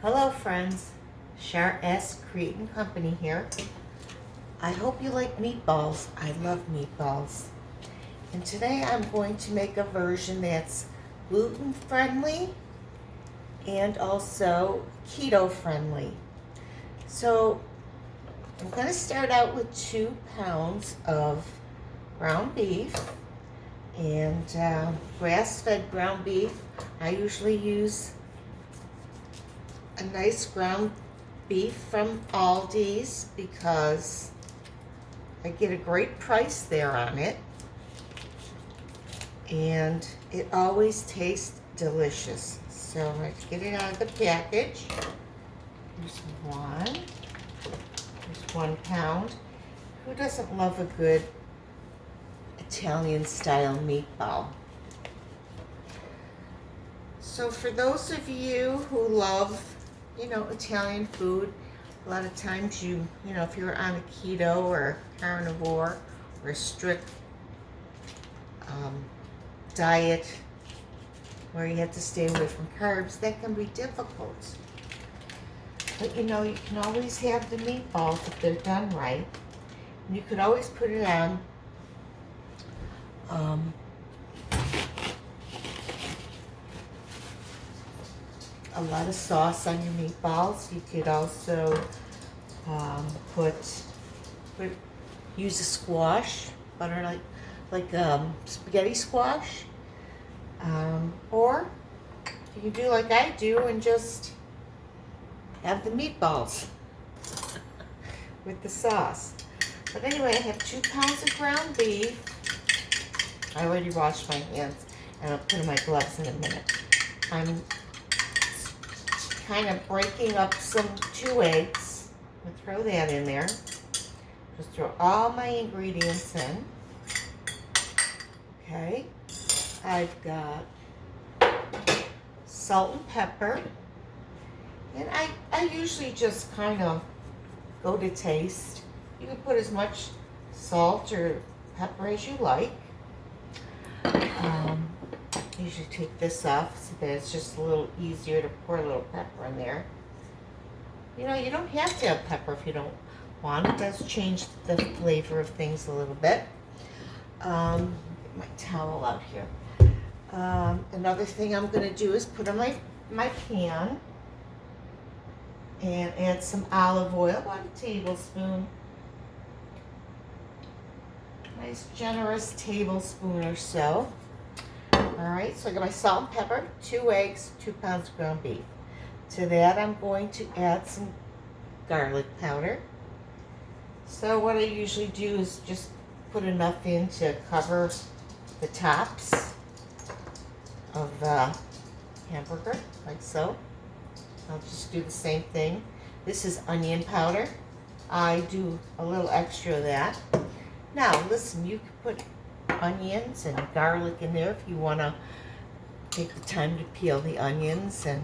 Hello friends, Char S. Cretin Company here. I hope you like meatballs. I love meatballs. And today I'm going to make a version that's gluten friendly and also keto friendly. So I'm going to start out with 2 pounds of ground beef and grass-fed ground beef. I usually use a nice ground beef from Aldi's because I get a great price there on it, and it always tastes delicious. So I'm going to get it out of the package. Here's one. Here's 1 pound. Who doesn't love a good Italian style meatball? So for those of you who love Italian food, a lot of times if you're on a keto or carnivore or a strict diet where you have to stay away from carbs, that can be difficult. But you can always have the meatballs if they're done right. And you could always put it on a lot of sauce on your meatballs. You could also use a squash, butter like spaghetti squash, or you can do like I do and just have the meatballs with the sauce. But anyway, I have 2 pounds of ground beef. I already washed my hands and I'll put on my gloves in a minute. I'm kind of breaking up 2 eggs. I'm gonna throw that in there. Just throw all my ingredients in. Okay. I've got salt and pepper. And I usually just kind of go to taste. You can put as much salt or pepper as you like. Usually take this off so that it's just a little easier to pour a little pepper in there. You don't have to have pepper if you don't want. It does change the flavor of things a little bit. Get my towel out here. Another thing I'm going to do is put on my pan and add some olive oil, about a tablespoon. Nice generous tablespoon or so. Alright, so I got my salt and pepper, 2 eggs, 2 pounds of ground beef. To that I'm going to add some garlic powder. So what I usually do is just put enough in to cover the tops of the hamburger, like so. I'll just do the same thing. This is onion powder. I do a little extra of that. Now listen, you can put onions and garlic in there if you want to take the time to peel the onions and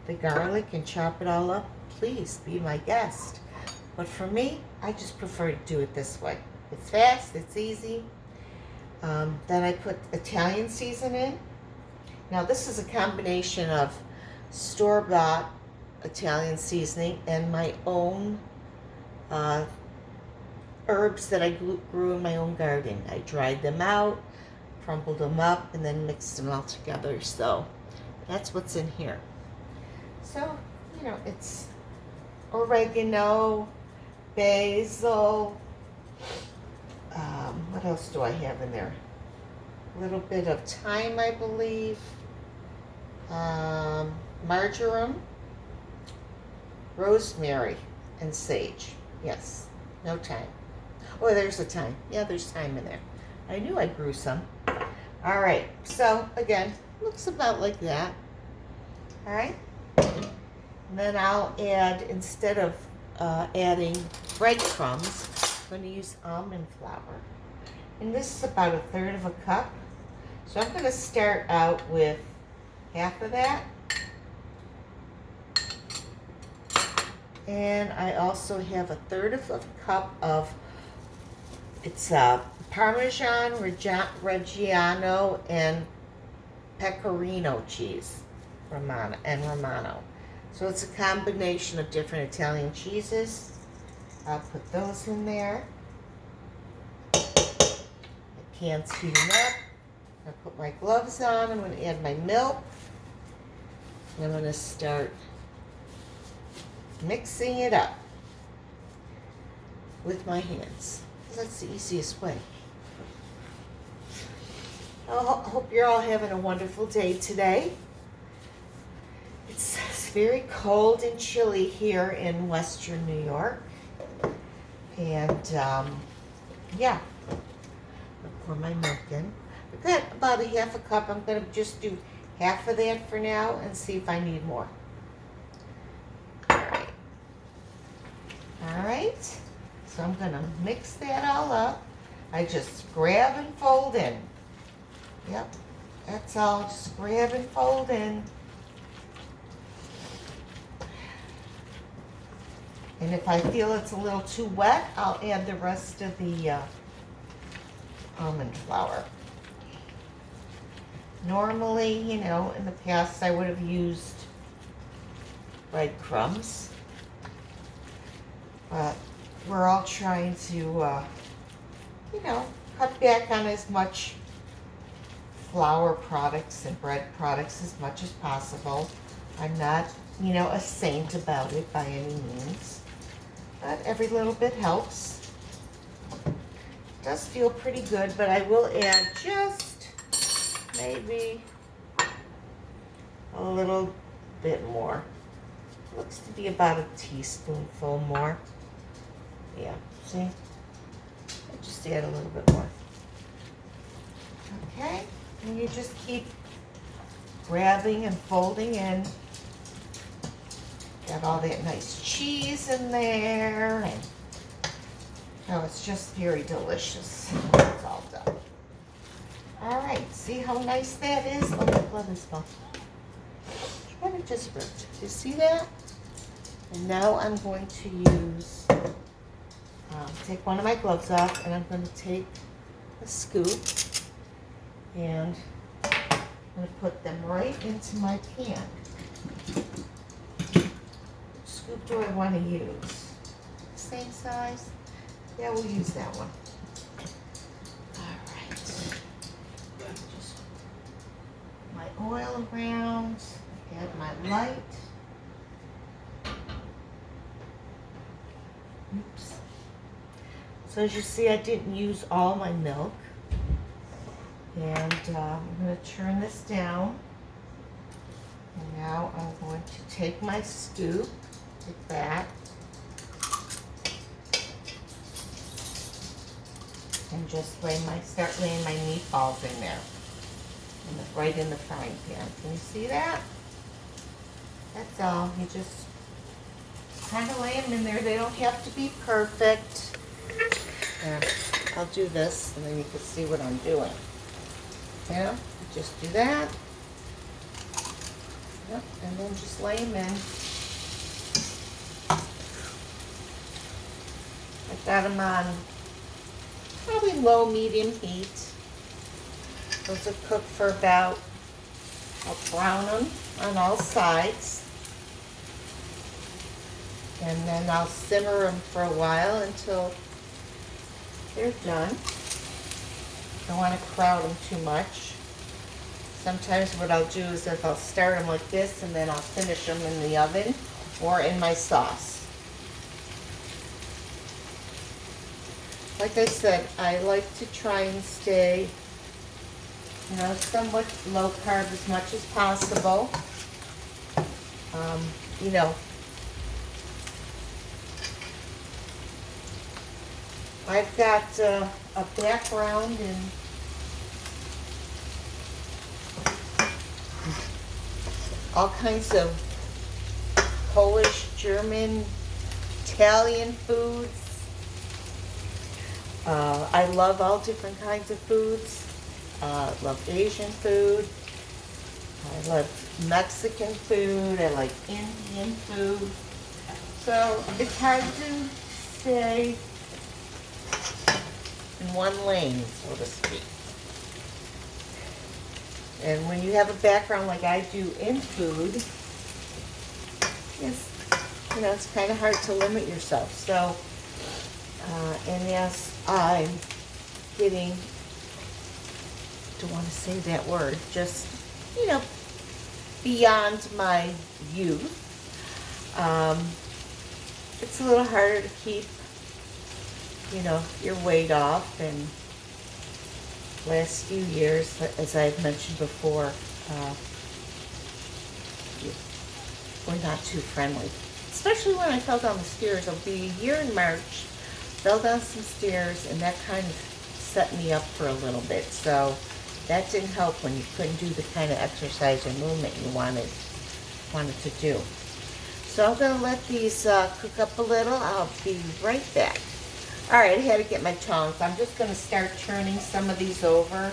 the garlic and chop it all up. Please be my guest. But for me, I just prefer to do it this way. It's fast, it's easy. Then I put Italian seasoning. Now this is a combination of store-bought Italian seasoning and my own herbs that I grew in my own garden. I dried them out, crumbled them up, and then mixed them all together. So that's what's in here. So, it's oregano, basil. What else do I have in there? A little bit of thyme, I believe. Marjoram, rosemary, and sage. Yes, no thyme. Oh, there's the thyme. Yeah, there's thyme in there. I knew I grew some. All right. So, again, looks about like that. All right. And then I'll add, instead of adding breadcrumbs, I'm going to use almond flour. And this is about 1/3 of a cup. So I'm going to start out with half of that. And I also have 1/3 of a cup of It's Parmesan, Reggiano, and Pecorino cheese, Romano. So it's a combination of different Italian cheeses. I'll put those in there. The pan's heating up. I'll put my gloves on. I'm going to add my milk. And I'm going to start mixing it up with my hands. That's the easiest way. I hope you're all having a wonderful day today. It's very cold and chilly here in Western New York. And yeah, I'll pour my milk in. I've got about a half a cup. I'm going to just do half of that for now and see if I need more. All right. So I'm going to mix that all up. I just grab and fold in. Yep, that's all. Just grab and fold in. And if I feel it's a little too wet, I'll add the rest of the almond flour. Normally, you know, in the past I would have used breadcrumbs. But we're all trying to, you know, cut back on as much flour products and bread products as much as possible. I'm not, you know, a saint about it by any means, but every little bit helps. It does feel pretty good, but I will add just maybe a little bit more. Looks to be about a teaspoonful more. Yeah, see? I just add a little bit more. Okay, and you just keep grabbing and folding in. Got all that nice cheese in there, and oh, it's just very delicious. It's all done. All right, see how nice that is? Oh, my glove is gone. Try to just rip it. Do you see that? And now I'm going to use, take one of my gloves off, and I'm going to take a scoop, and I'm going to put them right into my pan. Which scoop do I want to use? Same size? Yeah, we'll use that one. All right. Just my oil around, add my light. Oops. So as you see, I didn't use all my milk. And I'm going to turn this down. And now I'm going to take my scoop, like that, and just start laying my meatballs in there, right in the frying pan. Can you see that? That's all. You just kind of lay them in there. They don't have to be perfect. I'll do this, and then you can see what I'm doing. You know, just do that. Yep, and then just lay them in. I got them on probably low, medium heat. Those will cook for about, I'll brown them on all sides. And then I'll simmer them for a while until they're done. Don't want to crowd them too much. Sometimes what I'll do is if I'll start them like this, and then I'll finish them in the oven or in my sauce. Like I said, I like to try and stay, you know, somewhat low carb as much as possible. You know, I've got a background in all kinds of Polish, German, Italian foods. I love all different kinds of foods. I love Asian food. I love Mexican food. I like Indian food. So it's hard to stay in one lane, so to speak. And when you have a background like I do in food, it's kind of hard to limit yourself. So, and yes, I'm getting, don't want to say that word, just, beyond my youth. It's a little harder to keep, your weight off, and last few years, as I've mentioned before, were not too friendly. Especially when I fell down the stairs. It'll be a year in March. Fell down some stairs, and that kind of set me up for a little bit. So that didn't help when you couldn't do the kind of exercise or movement you wanted to do. So I'm going to let these cook up a little. I'll be right back. All right, I had to get my tongs. I'm just going to start turning some of these over.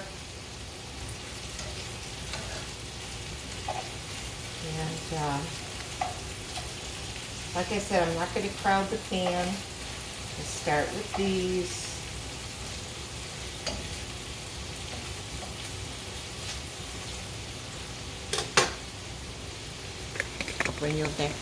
And like I said, I'm not going to crowd the pan. Let's start with these. I'll bring you there.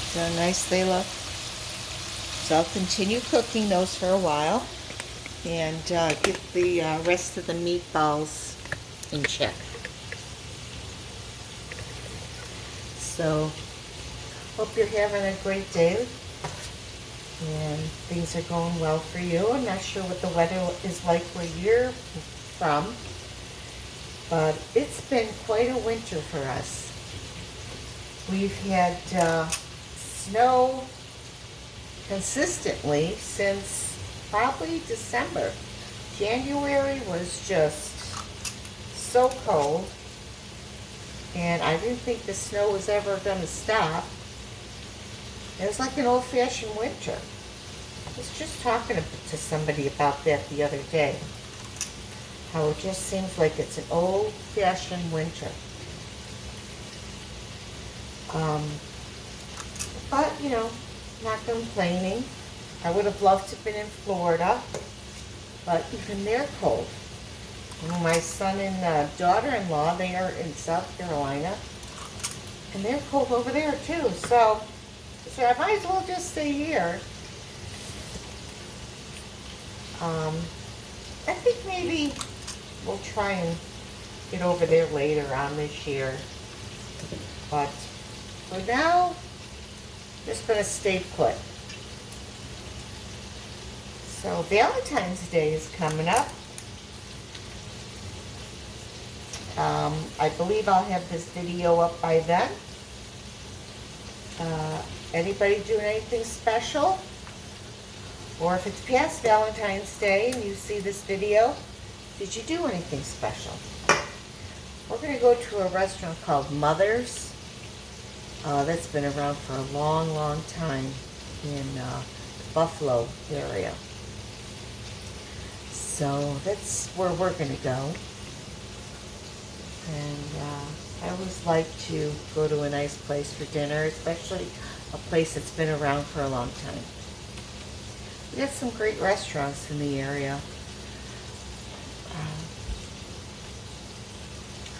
See how nice they look? So I'll continue cooking those for a while and get the rest of the meatballs in check. So, hope you're having a great day and things are going well for you. I'm not sure what the weather is like where you're from, but it's been quite a winter for us. We've had snow consistently since probably December. January was just so cold, and I didn't think the snow was ever going to stop. It was like an old-fashioned winter. I was just talking to somebody about that the other day, how it just seems like it's an old-fashioned winter. But, not complaining. I would have loved to have been in Florida, but even they're cold. My son and daughter-in-law, they are in South Carolina, and they're cold over there too. So I might as well just stay here. I think maybe we'll try and get over there later on this year. But for now, just going to stay put. So Valentine's Day is coming up. I believe I'll have this video up by then. Anybody doing anything special? Or if it's past Valentine's Day and you see this video, did you do anything special? We're going to go to a restaurant called Mother's. That's been around for a long, long time in the Buffalo area. So that's where we're going to go. And I always like to go to a nice place for dinner, especially a place that's been around for a long time. We got some great restaurants in the area.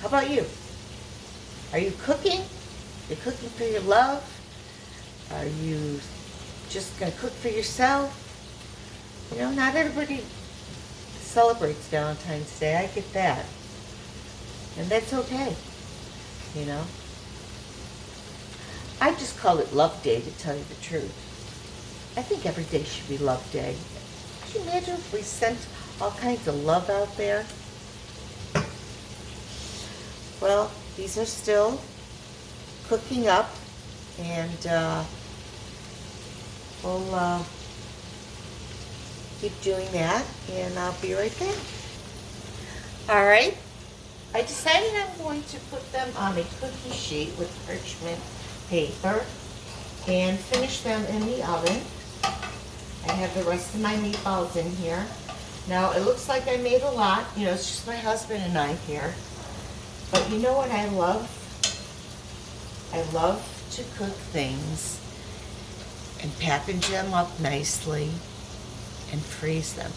How about you? Are you cooking? You're cooking for your love? Are you just going to cook for yourself? Not everybody celebrates Valentine's Day. I get that. And that's okay. I just call it Love Day, to tell you the truth. I think every day should be Love Day. Could you imagine if we sent all kinds of love out there? Well, these are still cooking up, and we'll keep doing that, and I'll be right back. All right. I decided I'm going to put them on a cookie sheet with parchment paper and finish them in the oven. I have the rest of my meatballs in here. Now, it looks like I made a lot. It's just my husband and I here. But you know what I love? I love to cook things and package them up nicely and freeze them.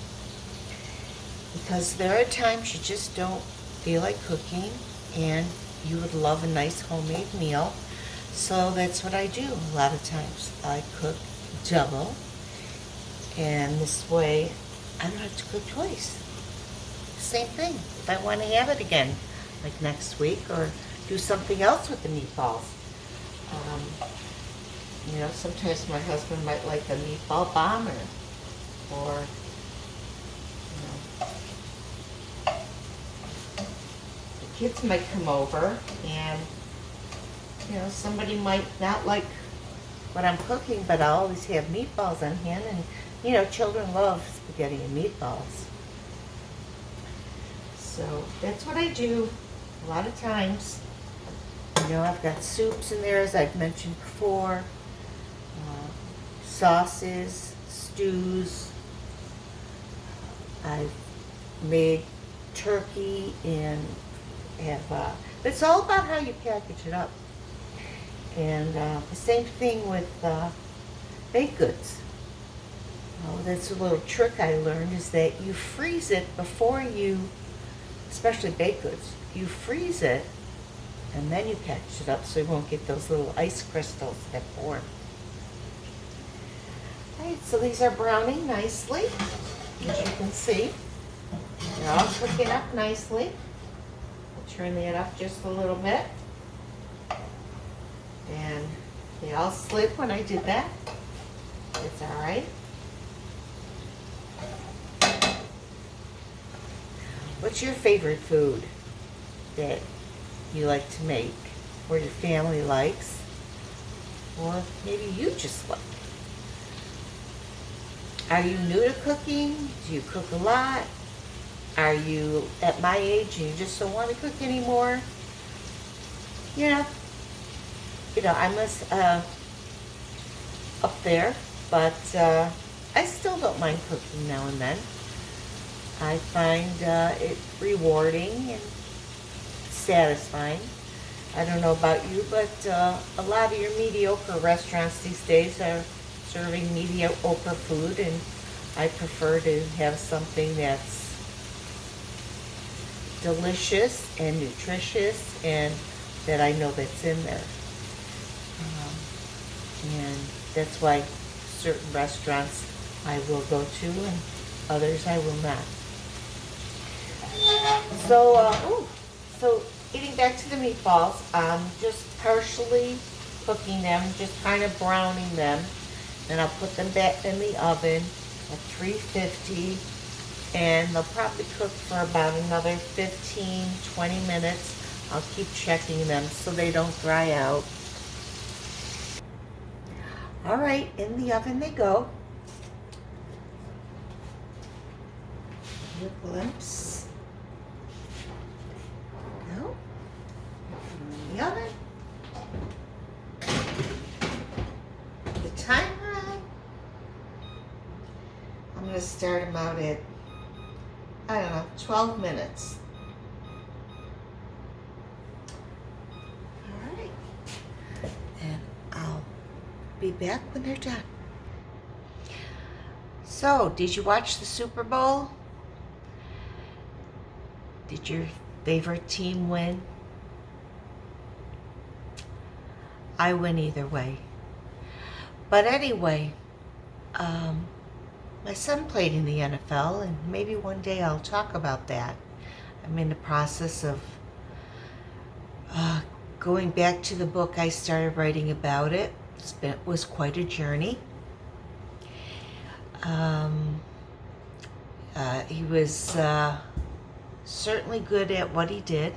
because there are times you just don't feel like cooking and you would love a nice homemade meal. So that's what I do a lot of times. I cook double, and this way I don't have to cook twice. Same thing, if I want to have it again, like next week, or do something else with the meatballs. Sometimes my husband might like a meatball bomber, or the kids might come over, and somebody might not like what I'm cooking, but I always have meatballs on hand, and children love spaghetti and meatballs. So that's what I do a lot of times. I've got soups in there, as I've mentioned before, sauces, stews. I've made turkey and have, it's all about how you package it up. And the same thing with baked goods. That's a little trick I learned, is that you freeze it before you, especially baked goods, you freeze it and then you package it up so you won't get those little ice crystals that form. Alright, so these are browning nicely, as you can see. They're all cooking up nicely. I'll turn that up just a little bit. And they all slid when I did that. It's alright. What's your favorite food that you like to make, or your family likes, or maybe you just like? Are you new to cooking? Do you cook a lot? Are you at my age and you just don't want to cook anymore? I'm up there, but I still don't mind cooking now and then. I find it rewarding and satisfying. I don't know about you, but a lot of your mediocre restaurants these days are serving mediocre food, and I prefer to have something that's delicious and nutritious, and that I know that's in there. And that's why certain restaurants I will go to and others I will not. So getting back to the meatballs, just partially cooking them, just kind of browning them. Then I'll put them back in the oven at 350, and they'll probably cook for about another 15-20 minutes. I'll keep checking them so they don't dry out. All right, in the oven they go. A glimpse. No. In the oven. The timer on. I'm going to start them out at, 12 minutes. All right. And I'll be back when they're done. So, did you watch the Super Bowl? Did your favorite team win? I win either way. But anyway, my son played in the NFL, and maybe one day I'll talk about that. I'm in the process of going back to the book I started writing about it. It was quite a journey. He was certainly good at what he did.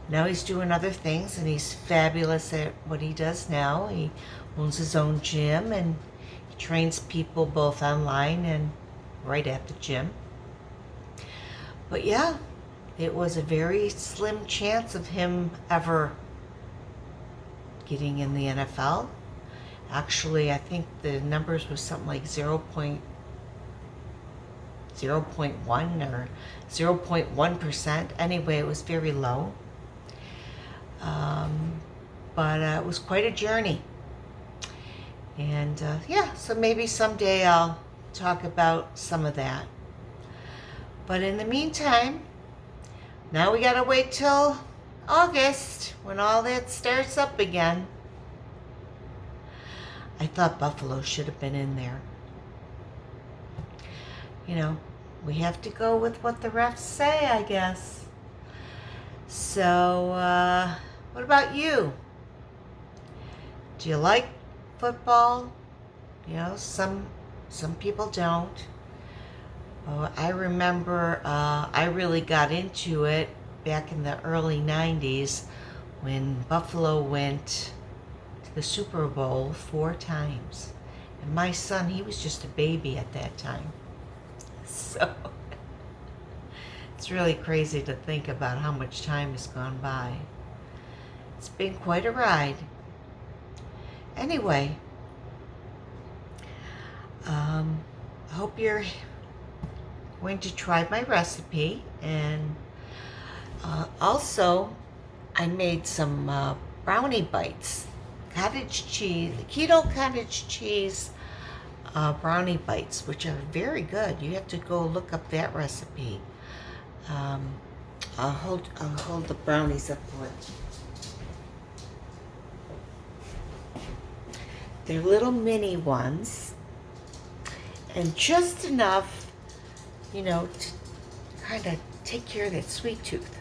Now he's doing other things, and he's fabulous at what he does now. He owns his own gym, and he trains people both online and right at the gym. But yeah, it was a very slim chance of him ever getting in the NFL. Actually, I think the numbers was something like 0.01 or 0.1%. Anyway, it was very low. But it was quite a journey. And so maybe someday I'll talk about some of that. But in the meantime, now we gotta wait till August when all that starts up again. I thought buffalo should have been in there. You know, we have to go with what the refs say, I guess. So, what about you? Do you like football? You know, some people don't. I remember I really got into it back in the early 90s when Buffalo went to the Super Bowl 4 times. And my son, he was just a baby at that time. So it's really crazy to think about how much time has gone by. It's been quite a ride. Anyway, I hope you're going to try my recipe. And also, I made some brownie bites, cottage cheese, keto cottage cheese brownie bites, which are very good. You have to go look up that recipe. I'll hold the brownies up for it. They're little mini ones, and just enough, you know, to kind of take care of that sweet tooth.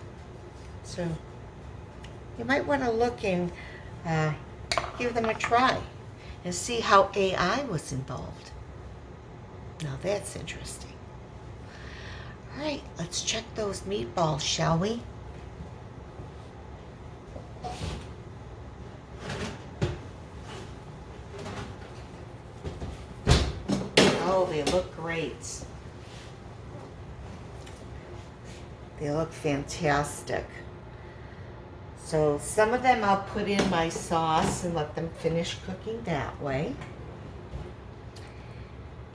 So you might want to look and give them a try and see how AI was involved. Now that's interesting. All right, let's check those meatballs, shall we? Oh, they look great. They look fantastic. So some of them I'll put in my sauce and let them finish cooking that way.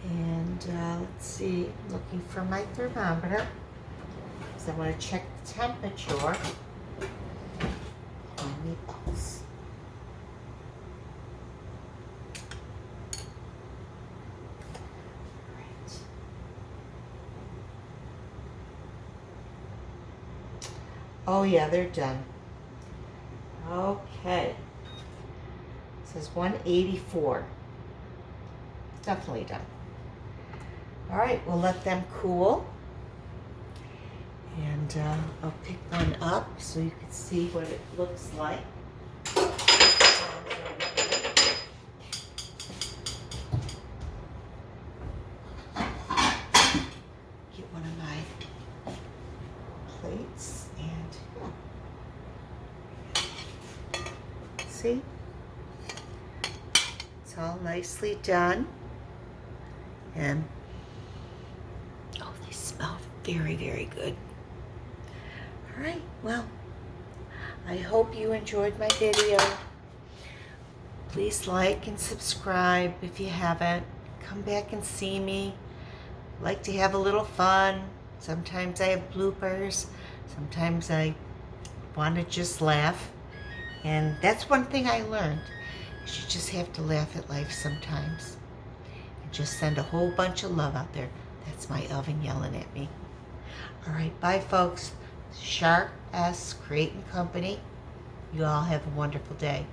And let's see, I'm looking for my thermometer because I want to check the temperature of my meatballs. Right. Oh yeah, they're done. Okay. It says 184. Definitely done. All right, we'll let them cool. And I'll pick one up so you can see what it looks like. Get one of my plates and see? It's all nicely done. And oh, they smell very, very good. All right, well, I hope you enjoyed my video. Please like and subscribe if you haven't. Come back and see me. I like to have a little fun. Sometimes I have bloopers. Sometimes I want to just laugh. And that's one thing I learned. You just have to laugh at life sometimes. And just send a whole bunch of love out there. That's my oven yelling at me. All right, bye folks. Sharp S Creating Company. You all have a wonderful day.